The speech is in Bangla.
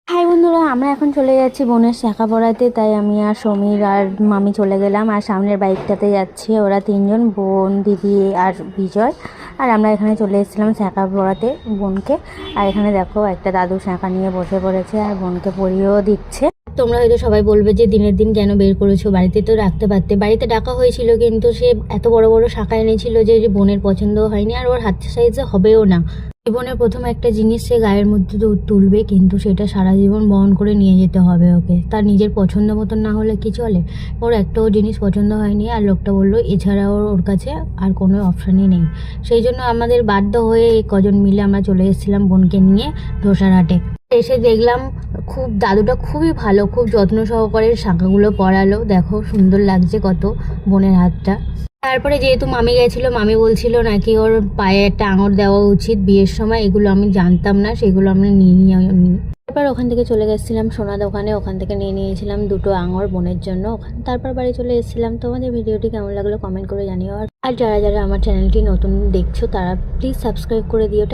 হাই বন্ধুরা, আমরা এখন চলে যাচ্ছি বোনের শাখা পড়াতে। তাই আমি আর সমীর আর মামি চলে গেলাম। আর সামনের বাইকটাতে যাচ্ছে ওরা তিনজন, বোন, দিদি আর বিজয়। আর আমরা এখানে চলে এসেছিলাম শাখা পড়াতে বোনকে। আর এখানে দেখো একটা দাদু শাখা নিয়ে বসে পড়েছে আর বোনকে পরিয়েও দিচ্ছে। তোমরা হয়তো সবাই বলবে যে দিনের দিন কেন বের করেছো, বাড়িতে তো রাখতে পারতে। বাড়িতে ডাকা হয়েছিল কিন্তু সে এত বড় বড় শাখা এনেছিল যে বোনের পছন্দ হয়নি, আর ওর হাত সাইজে হবেও না। জীবনের প্রথম একটা জিনিস সে গায়ের মধ্যে তুলবে, কিন্তু সেটা সারা জীবন বহন করে নিয়ে যেতে হবে ওকে। তার নিজের পছন্দ মতন না হলে কি চলে? ওর একটাও জিনিস পছন্দ হয়নি, আর লোকটা বললো এছাড়া ওর কাছে আর কোনো অপশানই নেই। সেই জন্য আমাদের বাধ্য হয়ে এই কজন মিলে আমরা চলে এসেছিলাম বোনকে নিয়ে ধোসারহাটে। এসে দেখলাম দাদুটা খুবই ভালো, খুব যত্ন সহকারে শাঁখাগুলো পরালো। দেখো সুন্দর লাগছে কত বোনের হাতটা। তারপরে যেহেতু মামি গেছিলো, মামি বলছিল নাকি ওর পায়ে একটা আঙুর দেওয়া উচিত বিয়ের সময়। এগুলো আমি জানতাম না, সেগুলো আমরা নিয়ে নিই। তারপর ওখান থেকে চলে গেছিলাম সোনা দোকানে, ওখান থেকে নিয়ে নিয়েছিলাম দুটো আঙুর বোনের জন্য। তারপর বাড়ি চলে এসেছিলাম। তোমাদের ভিডিওটি কেমন লাগলো কমেন্ট করে জানিও। আর যারা যারা আমার চ্যানেলটি নতুন দেখছো তারা প্লিজ সাবস্ক্রাইব করে দিও।